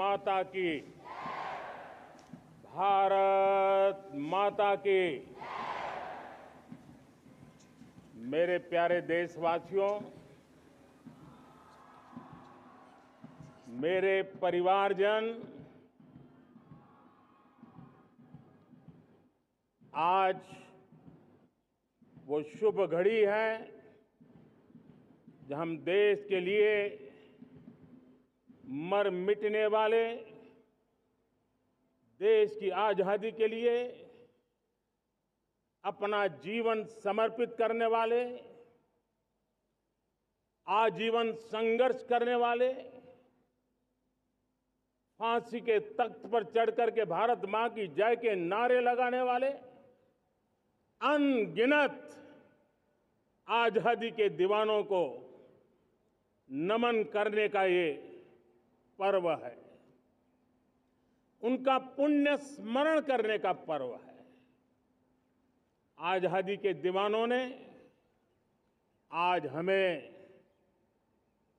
माता की। भारत माता की। मेरे प्यारे देशवासियों, मेरे परिवारजन, आज वो शुभ घड़ी है जब हम देश के लिए मर मिटने वाले, देश की आजादी के लिए अपना जीवन समर्पित करने वाले, आजीवन संघर्ष करने वाले, फांसी के तख्त पर चढ़कर के भारत मां की जय के नारे लगाने वाले अनगिनत आजादी के दीवानों को नमन करने का ये पर्व है। उनका पुण्य स्मरण करने का पर्व है। आजादी के दीवानों ने आज हमें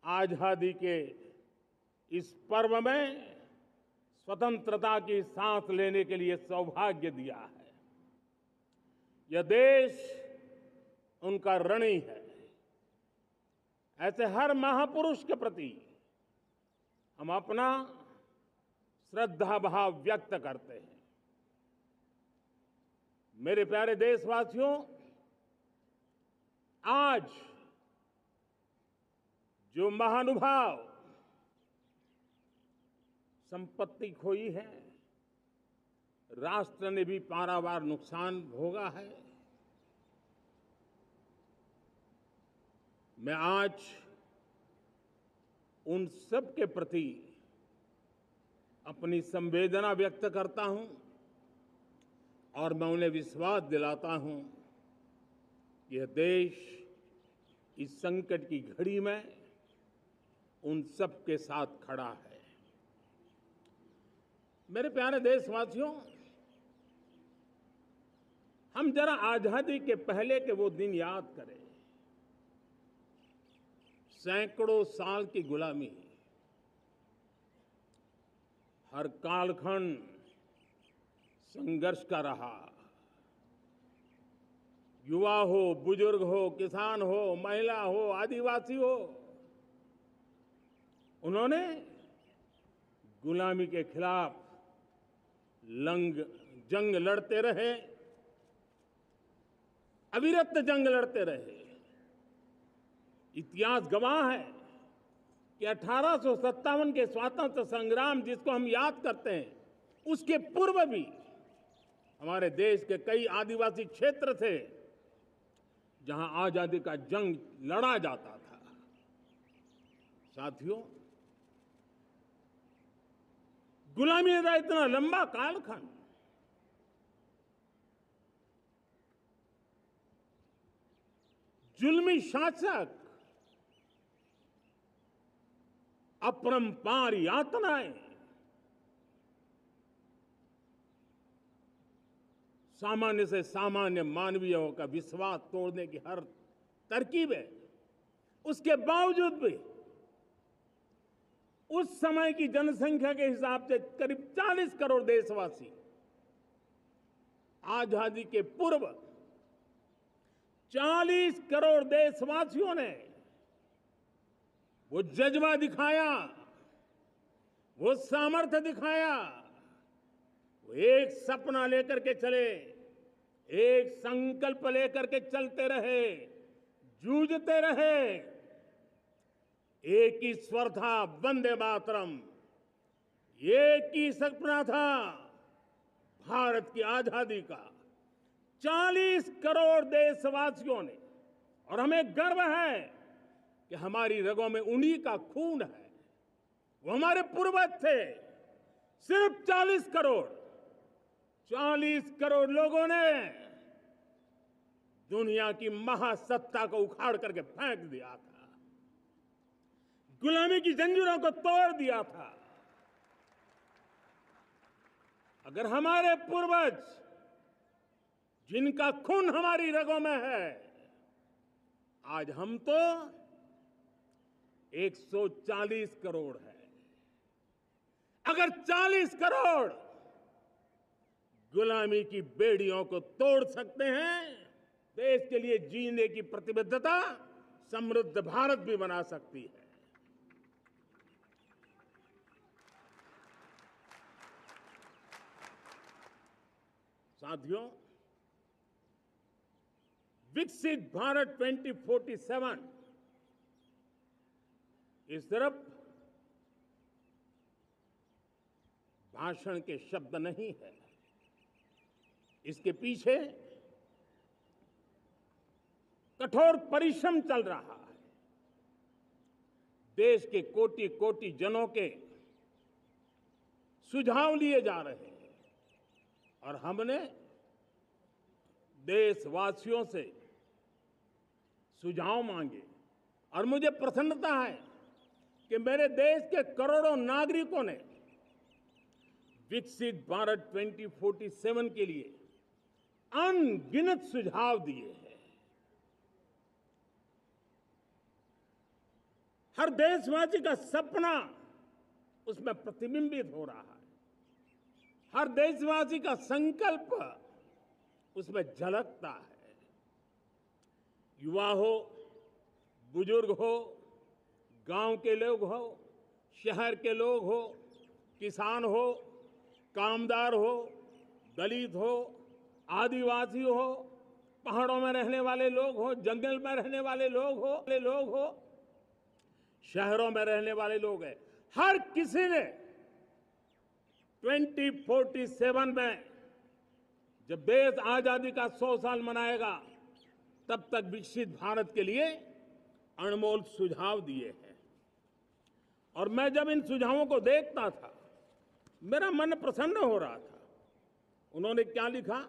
आजादी के इस पर्व में स्वतंत्रता की सांस लेने के लिए सौभाग्य दिया है। यह देश उनका ऋणी है। ऐसे हर महापुरुष के प्रति हम अपना श्रद्धा भाव व्यक्त करते हैं। मेरे प्यारे देशवासियों, आज जो महानुभाव संपत्ति खोई है, राष्ट्र ने भी पारावार नुकसान भोगा है। मैं आज उन सब के प्रति अपनी संवेदना व्यक्त करता हूं और मैं उन्हें विश्वास दिलाता हूं कि यह देश इस संकट की घड़ी में उन सब के साथ खड़ा है। मेरे प्यारे देशवासियों, हम जरा आजादी के पहले के वो दिन याद करें। सैकड़ों साल की गुलामी, हर कालखंड संघर्ष का रहा। युवा हो, बुजुर्ग हो, किसान हो, महिला हो, आदिवासी हो, उन्होंने गुलामी के खिलाफ जंग लड़ते रहे, अविरत जंग लड़ते रहे। इतिहास गवाह है कि 1857 के स्वातंत्र संग्राम जिसको हम याद करते हैं, उसके पूर्व भी हमारे देश के कई आदिवासी क्षेत्र थे जहां आजादी का जंग लड़ा जाता था। साथियों, गुलामी का इतना लंबा कालखंड, जुल्मी शासक, अपरंपार यातनाएं, सामान्य से सामान्य मानवीयों का विश्वास तोड़ने की हर तरकीबें, उसके बावजूद भी उस समय की जनसंख्या के हिसाब से करीब 40 करोड़ देशवासी आजादी के पूर्व 40 करोड़ देशवासियों ने वो जज्बा दिखाया, वो सामर्थ्य दिखाया, वो एक सपना लेकर के चले, एक संकल्प लेकर के चलते रहे, जूझते रहे। एक ही स्वर था, वंदे मातरम। एक ही सपना था, भारत की आजादी का। 40 करोड़ देशवासियों ने, और हमें गर्व है कि हमारी रगों में उन्हीं का खून है। वो हमारे पूर्वज थे। सिर्फ 40 करोड़ लोगों ने दुनिया की महासत्ता को उखाड़ करके फेंक दिया था, गुलामी की जंजीरों को तोड़ दिया था। अगर हमारे पूर्वज, जिनका खून हमारी रगों में है, आज हम तो 140 करोड़ है। अगर 40 करोड़ गुलामी की बेड़ियों को तोड़ सकते हैं, देश के लिए जीने की प्रतिबद्धता समृद्ध भारत भी बना सकती है। साथियों, विकसित भारत 2047 इस सिर्फ भाषण के शब्द नहीं है। इसके पीछे कठोर परिश्रम चल रहा है। देश के कोटि कोटि जनों के सुझाव लिए जा रहे हैं और हमने देशवासियों से सुझाव मांगे और मुझे प्रसन्नता है कि मेरे देश के करोड़ों नागरिकों ने विकसित भारत 2047 के लिए अनगिनत सुझाव दिए हैं। हर देशवासी का सपना उसमें प्रतिबिंबित हो रहा है। हर देशवासी का संकल्प उसमें झलकता है। युवा हो, बुजुर्ग हो, गांव के लोग हो, शहर के लोग हो, किसान हो, कामदार हो, दलित हो, आदिवासी हो, पहाड़ों में रहने वाले लोग हो, जंगल में रहने वाले लोग हो, शहरों में रहने वाले लोग हैं। हर किसी ने 2047 में जब देश आजादी का 100 साल मनाएगा, तब तक विकसित भारत के लिए अनमोल सुझाव दिए हैं। और मैं जब इन सुझावों को देखता था, मेरा मन प्रसन्न हो रहा था। उन्होंने क्या लिखा?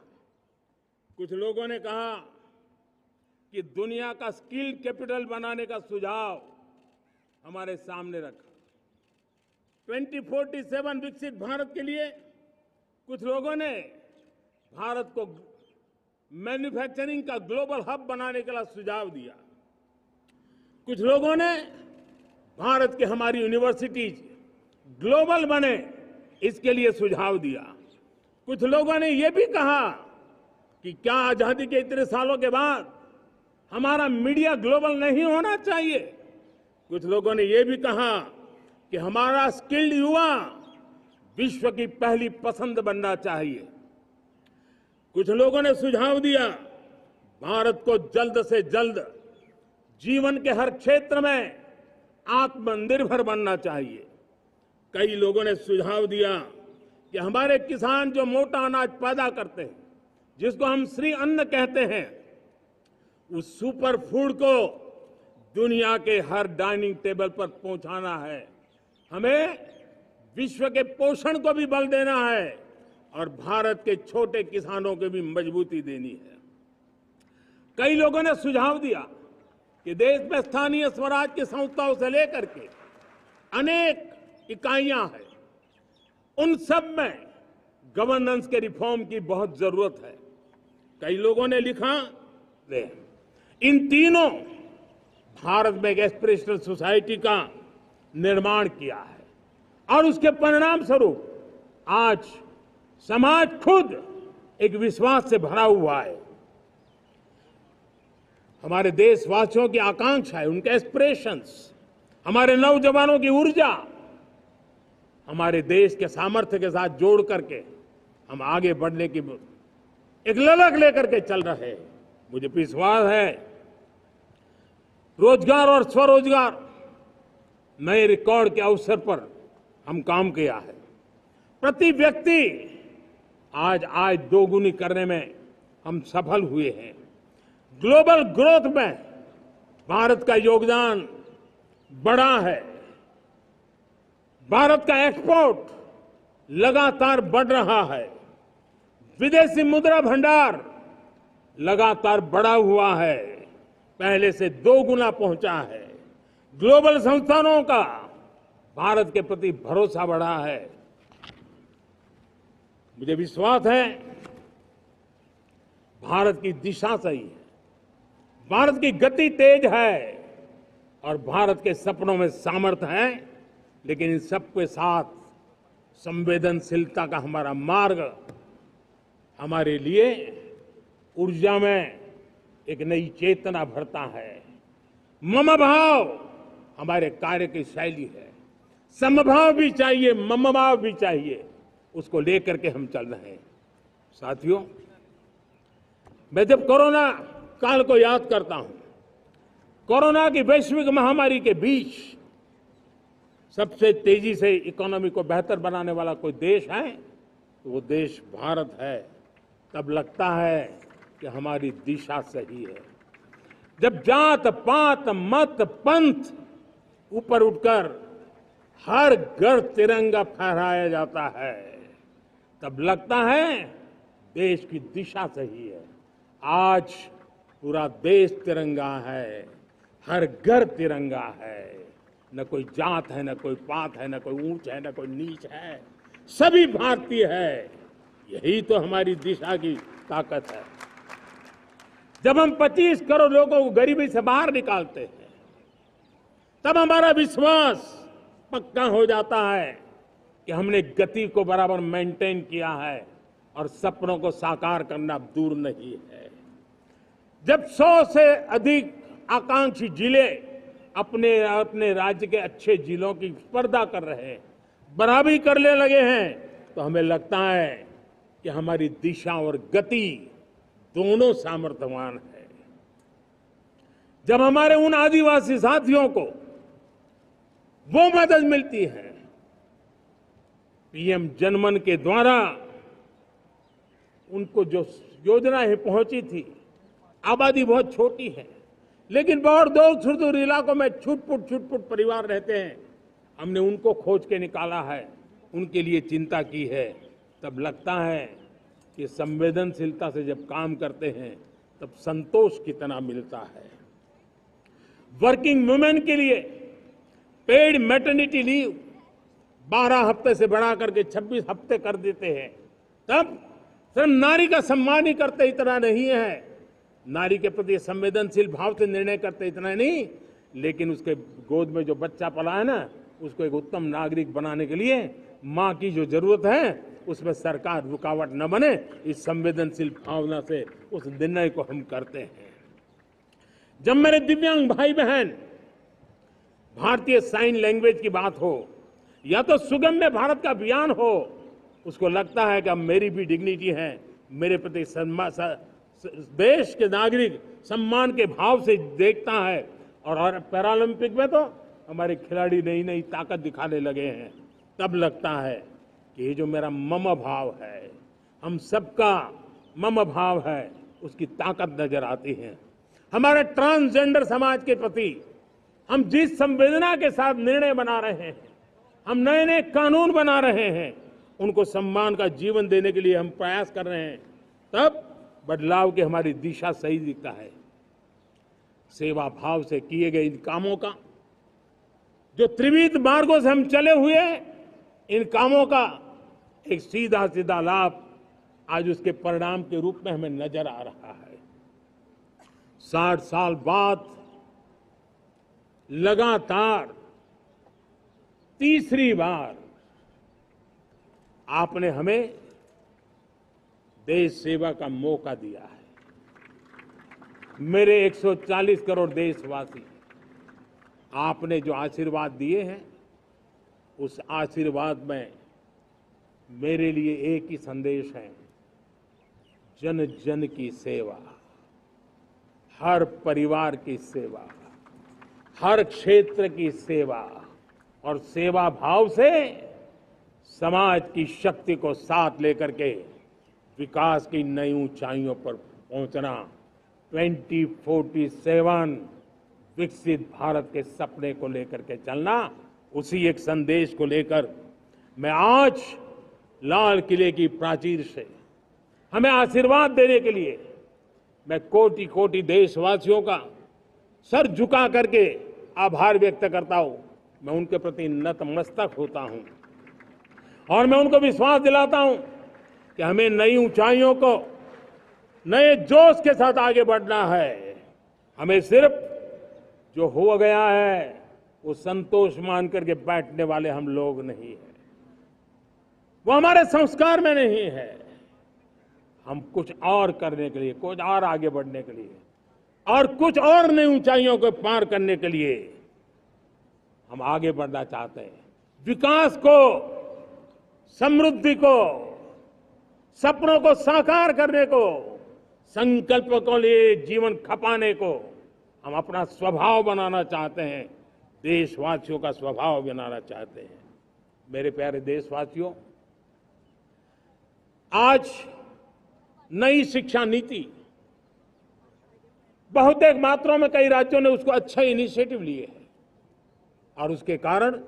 कुछ लोगों ने कहा कि दुनिया का स्किल कैपिटल बनाने का सुझाव हमारे सामने रखा। 2047 विकसित भारत के लिए कुछ लोगों ने भारत को मैन्युफैक्चरिंग का ग्लोबल हब बनाने का सुझाव दिया। कुछ लोगों ने भारत के हमारी यूनिवर्सिटीज ग्लोबल बने, इसके लिए सुझाव दिया। कुछ लोगों ने यह भी कहा कि क्या आजादी के इतने सालों के बाद हमारा मीडिया ग्लोबल नहीं होना चाहिए। कुछ लोगों ने यह भी कहा कि हमारा स्किल्ड युवा विश्व की पहली पसंद बनना चाहिए। कुछ लोगों ने सुझाव दिया भारत को जल्द से जल्द जीवन के हर क्षेत्र में आत्मनिर्भर बनना चाहिए। कई लोगों ने सुझाव दिया कि हमारे किसान जो मोटा अनाज पैदा करते हैं, जिसको हम श्री अन्न कहते हैं, उस सुपर फूड को दुनिया के हर डाइनिंग टेबल पर पहुंचाना है। हमें विश्व के पोषण को भी बल देना है और भारत के छोटे किसानों को भी मजबूती देनी है। कई लोगों ने सुझाव दिया कि देश में स्थानीय स्वराज की संस्थाओं से लेकर के अनेक इकाइयां हैं, उन सब में गवर्नेंस के रिफॉर्म की बहुत जरूरत है। कई लोगों ने लिखा, इन तीनों भारत में एक एस्पिरेशनल सोसाइटी का निर्माण किया है और उसके परिणाम स्वरूप आज समाज खुद एक विश्वास से भरा हुआ है। हमारे देशवासियों की आकांक्षाएं, उनके एस्पिरेशंस, हमारे नौजवानों की ऊर्जा हमारे देश के सामर्थ्य के साथ जोड़ करके हम आगे बढ़ने की एक ललक लेकर के चल रहे हैं। मुझे विश्वास है रोजगार और स्वरोजगार नए रिकॉर्ड के अवसर पर हम काम किया है। प्रति व्यक्ति आज आय दोगुनी करने में हम सफल हुए हैं। ग्लोबल ग्रोथ में भारत का योगदान बड़ा है। भारत का एक्सपोर्ट लगातार बढ़ रहा है। विदेशी मुद्रा भंडार लगातार बढ़ा हुआ है, पहले से 2 गुना पहुंचा है। ग्लोबल संस्थानों का भारत के प्रति भरोसा बढ़ा है। मुझे विश्वास है भारत की दिशा सही है, भारत की गति तेज है और भारत के सपनों में सामर्थ्य है। लेकिन इन सबके साथ संवेदनशीलता का हमारा मार्ग हमारे लिए ऊर्जा में एक नई चेतना भरता है। मम भाव हमारे कार्य की शैली है। समभाव भी चाहिए, मम भाव भी चाहिए, उसको लेकर के हम चल रहे हैं। साथियों, मैं जब कोरोना काल को याद करता हूं, कोरोना की वैश्विक महामारी के बीच सबसे तेजी से इकोनॉमी को बेहतर बनाने वाला कोई देश है तो वो देश भारत है। तब लगता है कि हमारी दिशा सही है। जब जात पात मत पंथ ऊपर उठकर हर घर तिरंगा फहराया जाता है, तब लगता है देश की दिशा सही है। आज पूरा देश तिरंगा है, हर घर तिरंगा है। न कोई जात है, न कोई पात है, न कोई ऊंच है, न कोई नीच है, सभी भारतीय है। यही तो हमारी दिशा की ताकत है। जब हम 25 करोड़ लोगों को गरीबी से बाहर निकालते हैं, तब हमारा विश्वास पक्का हो जाता है कि हमने गति को बराबर मेंटेन किया है और सपनों को साकार करना दूर नहीं है। जब 100 से अधिक आकांक्षी जिले अपने अपने राज्य के अच्छे जिलों की स्पर्धा कर रहे हैं, बराबरी करने लगे हैं, तो हमें लगता है कि हमारी दिशा और गति दोनों सामर्थ्यवान है। जब हमारे उन आदिवासी साथियों को वो मदद मिलती है, पीएम जनमन के द्वारा उनको जो योजनाएं पहुंची थी, आबादी बहुत छोटी है लेकिन बहुत दूर सुदूर इलाकों में छुटपुट परिवार रहते हैं, हमने उनको खोज के निकाला है, उनके लिए चिंता की है। तब लगता है कि संवेदनशीलता से जब काम करते हैं तब संतोष कितना मिलता है। वर्किंग वुमेन के लिए पेड मैटरनिटी लीव 12 हफ्ते से बढ़ा करके 26 हफ्ते कर देते हैं। तब सिर्फ नारी का सम्मान ही करते इतना नहीं है, नारी के प्रति संवेदनशील भाव से निर्णय करते इतना नहीं, लेकिन उसके गोद में जो बच्चा पला है ना, उसको एक उत्तम नागरिक बनाने के लिए मां की जो जरूरत है उसमें सरकार रुकावट न बने, इस संवेदनशील भावना से उस निर्णय को हम करते हैं। जब मेरे दिव्यांग भाई बहन भारतीय साइन लैंग्वेज की बात हो या तो सुगम्य भारत का अभियान हो, उसको लगता है कि अब मेरी भी डिग्निटी है, मेरे प्रति देश के नागरिक सम्मान के भाव से देखता है। और पैरालंपिक में तो हमारे खिलाड़ी नई नई ताकत दिखाने लगे हैं। तब लगता है कि ये जो मेरा मम भाव है, हम सबका मम भाव है, उसकी ताकत नजर आती है। हमारे ट्रांसजेंडर समाज के प्रति हम जिस संवेदना के साथ निर्णय बना रहे हैं, हम नए नए कानून बना रहे हैं, उनको सम्मान का जीवन देने के लिए हम प्रयास कर रहे हैं, तब बदलाव की हमारी दिशा सही दिखता है। सेवा भाव से किए गए इन कामों का, जो त्रिविध मार्गों से हम चले हुए, इन कामों का एक सीधा सीधा लाभ आज उसके परिणाम के रूप में हमें नजर आ रहा है। 60 साल बाद लगातार तीसरी बार आपने हमें देश सेवा का मौका दिया है। मेरे 140 करोड़ देशवासी, आपने जो आशीर्वाद दिए हैं, उस आशीर्वाद में मेरे लिए एक ही संदेश है, जन जन की सेवा, हर परिवार की सेवा, हर क्षेत्र की सेवा, और सेवा भाव से समाज की शक्ति को साथ लेकर के विकास की नई ऊंचाइयों पर पहुंचना। 2047 विकसित भारत के सपने को लेकर के चलना, उसी एक संदेश को लेकर मैं आज लाल किले की प्राचीर से हमें आशीर्वाद देने के लिए मैं कोटि कोटि देशवासियों का सर झुका करके आभार व्यक्त करता हूं। मैं उनके प्रति नतमस्तक होता हूं और मैं उनको विश्वास दिलाता हूं कि हमें नई ऊंचाइयों को नए जोश के साथ आगे बढ़ना है। हमें सिर्फ जो हो गया है वो संतोष मान करके बैठने वाले हम लोग नहीं हैं। वो हमारे संस्कार में नहीं है। हम कुछ और करने के लिए, कुछ और आगे बढ़ने के लिए और कुछ और नई ऊंचाइयों को पार करने के लिए हम आगे बढ़ना चाहते हैं। विकास को, समृद्धि को, सपनों को साकार करने को, संकल्प को लिए जीवन खपाने को हम अपना स्वभाव बनाना चाहते हैं, देशवासियों का स्वभाव बनाना चाहते हैं। मेरे प्यारे देशवासियों, आज नई शिक्षा नीति बहुतेक मात्रा में कई राज्यों ने उसको अच्छा इनिशिएटिव लिए है और उसके कारण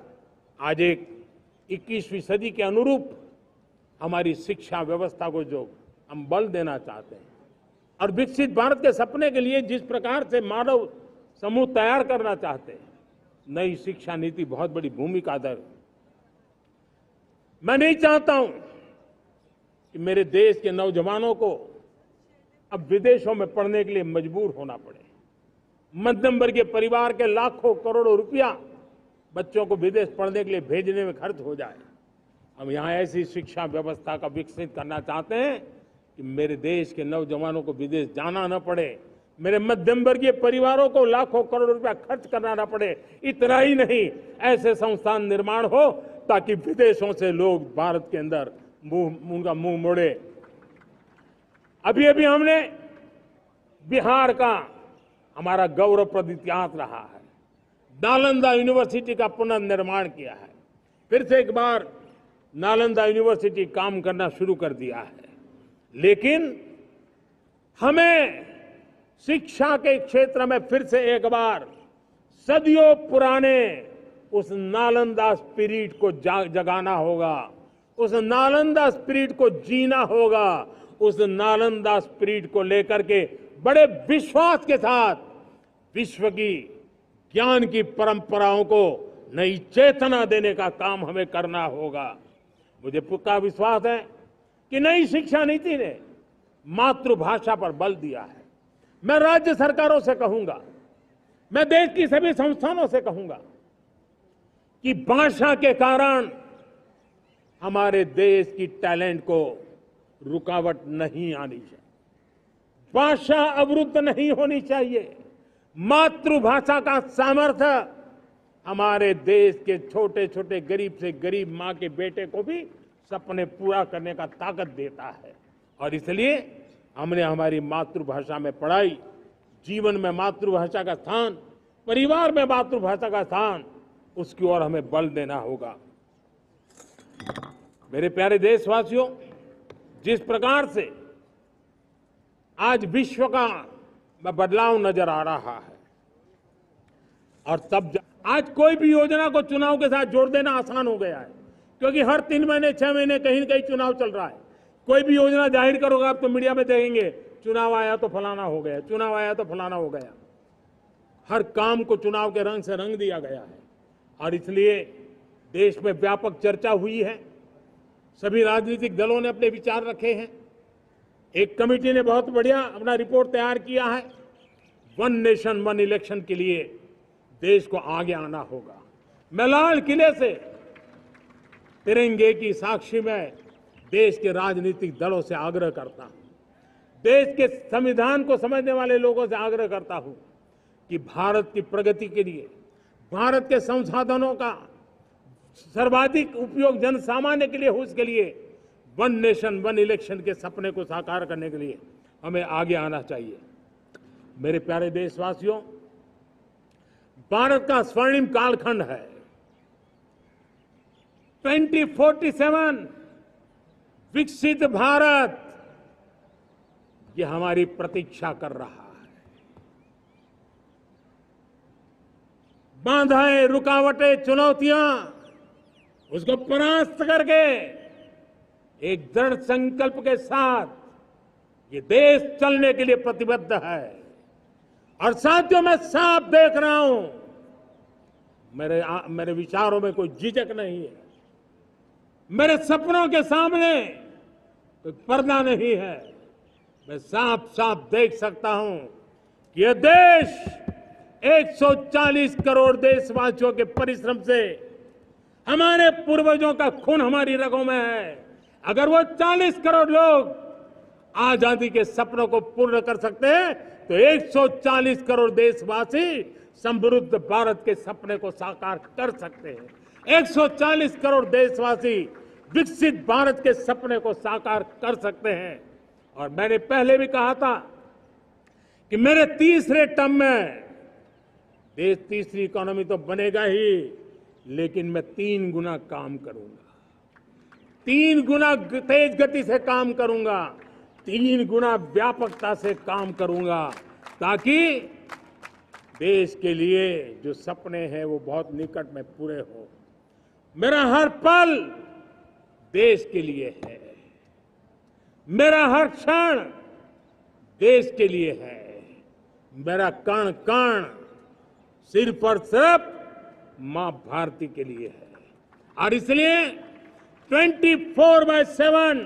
आज एक 21वीं सदी के अनुरूप हमारी शिक्षा व्यवस्था को जो हम बल देना चाहते हैं और विकसित भारत के सपने के लिए जिस प्रकार से मानव समूह तैयार करना चाहते हैं, नई शिक्षा नीति बहुत बड़ी भूमिका अदा। मैं नहीं चाहता हूं कि मेरे देश के नौजवानों को अब विदेशों में पढ़ने के लिए मजबूर होना पड़े। मध्यम वर्गीय परिवार के लाखों करोड़ों रुपया बच्चों को विदेश पढ़ने के लिए भेजने में खर्च हो जाए। हम यहाँ ऐसी शिक्षा व्यवस्था का विकसित करना चाहते हैं कि मेरे देश के नौजवानों को विदेश जाना न पड़े, मेरे मध्यम वर्गीय परिवारों को लाखों करोड़ रुपया खर्च करना न पड़े। इतना ही नहीं, ऐसे संस्थान निर्माण हो ताकि विदेशों से लोग भारत के अंदर उनका मुंह मोड़े। अभी अभी हमने बिहार का हमारा गौरवप्रद इतिहास रहा है, नालंदा यूनिवर्सिटी का पुनर्निर्माण किया है। फिर से एक बार नालंदा यूनिवर्सिटी काम करना शुरू कर दिया है, लेकिन हमें शिक्षा के क्षेत्र में फिर से एक बार सदियों पुराने उस नालंदा स्पिरिट को जगाना होगा, उस नालंदा स्पिरिट को जीना होगा, उस नालंदा स्पिरिट को लेकर के बड़े विश्वास के साथ विश्व की ज्ञान की परंपराओं को नई चेतना देने का काम हमें करना होगा। मुझे पक्का विश्वास है कि नई शिक्षा नीति ने मातृभाषा पर बल दिया है। मैं राज्य सरकारों से कहूंगा, मैं देश की सभी संस्थानों से कहूंगा कि भाषा के कारण हमारे देश की टैलेंट को रुकावट नहीं आनी चाहिए, भाषा अवरुद्ध नहीं होनी चाहिए। मातृभाषा का सामर्थ्य हमारे देश के छोटे छोटे गरीब से गरीब मां के बेटे को भी सपने पूरा करने का ताकत देता है। और इसलिए हमने हमारी मातृभाषा में पढ़ाई, जीवन में मातृभाषा का स्थान, परिवार में मातृभाषा का स्थान, उसकी ओर हमें बल देना होगा। मेरे प्यारे देशवासियों, जिस प्रकार से आज विश्व का बदलाव नजर आ रहा है और तब आज कोई भी योजना को चुनाव के साथ जोड़ देना आसान हो गया है, क्योंकि हर 3 महीने 6 महीने कहीं न कहीं चुनाव चल रहा है। कोई भी योजना जाहिर करोगे आप तो मीडिया में देखेंगे, चुनाव आया तो फलाना हो गया, चुनाव आया तो फलाना हो गया। हर काम को चुनाव के रंग से रंग दिया गया है और इसलिए देश में व्यापक चर्चा हुई है। सभी राजनीतिक दलों ने अपने विचार रखे हैं। एक कमेटी ने बहुत बढ़िया अपना रिपोर्ट तैयार किया है। वन नेशन वन इलेक्शन के लिए देश को आगे आना होगा। मैं लाल किले से तिरंगे की साक्षी में देश के राजनीतिक दलों से आग्रह करता हूं, देश के संविधान को समझने वाले लोगों से आग्रह करता हूं कि भारत की प्रगति के लिए, भारत के संसाधनों का सर्वाधिक उपयोग जन सामान्य के लिए हो, उसके लिए वन नेशन वन इलेक्शन के सपने को साकार करने के लिए हमें आगे आना चाहिए। मेरे प्यारे देशवासियों, भारत का स्वर्णिम कालखंड है। 2047 विकसित भारत, ये हमारी प्रतीक्षा कर रहा है। बाधाएं, रुकावटें, चुनौतियां, उसको परास्त करके एक दृढ़ संकल्प के साथ ये देश चलने के लिए प्रतिबद्ध है। और साथियों, मैं साफ देख रहा हूं, मेरे विचारों में कोई झिझक नहीं है, मेरे सपनों के सामने कोई पर्दा नहीं है। मैं साफ साफ देख सकता हूं कि यह देश 140 करोड़ देशवासियों के परिश्रम से हमारे पूर्वजों का खून हमारी रगों में है। अगर वो 40 करोड़ लोग आजादी के सपनों को पूर्ण कर सकते हैं तो 140 करोड़ देशवासी समृद्ध भारत के सपने को साकार कर सकते हैं। 140 करोड़ देशवासी विकसित भारत के सपने को साकार कर सकते हैं। और मैंने पहले भी कहा था कि मेरे तीसरे टर्म में देश तीसरी इकोनॉमी तो बनेगा ही, लेकिन मैं 3 गुना काम करूंगा, 3 गुना तेज गति से काम करूंगा, 3 गुना व्यापकता से काम करूंगा, ताकि देश के लिए जो सपने हैं वो बहुत निकट में पूरे हो। मेरा हर पल देश के लिए है, मेरा हर क्षण देश के लिए है, मेरा कण कण सिर्फ और सिर्फ मां भारती के लिए है। और इसलिए 24/7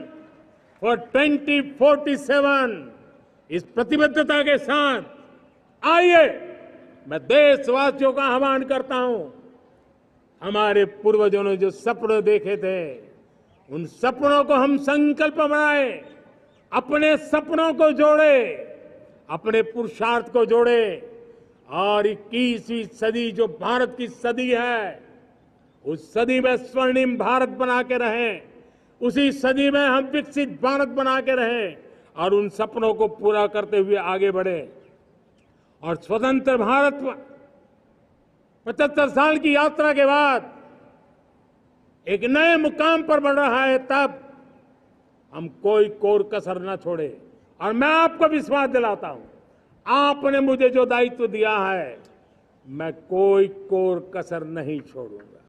और 2047 इस प्रतिबद्धता के साथ आइए मैं देशवासियों का आह्वान करता हूं। हमारे पूर्वजों ने जो सपने देखे थे उन सपनों को हम संकल्प बनाए, अपने सपनों को जोड़े, अपने पुरुषार्थ को जोड़े और 21वीं सदी जो भारत की सदी है उस सदी में स्वर्णिम भारत बना के रहें, उसी सदी में हम विकसित भारत बना के रहें और उन सपनों को पूरा करते हुए आगे बढ़े। और स्वतंत्र भारत 75 साल की यात्रा के बाद एक नए मुकाम पर बढ़ रहा है, तब हम कोई कोर कसर न छोड़े। और मैं आपको विश्वास दिलाता हूं, आपने मुझे जो दायित्व दिया है मैं कोई कोर कसर नहीं छोड़ूंगा।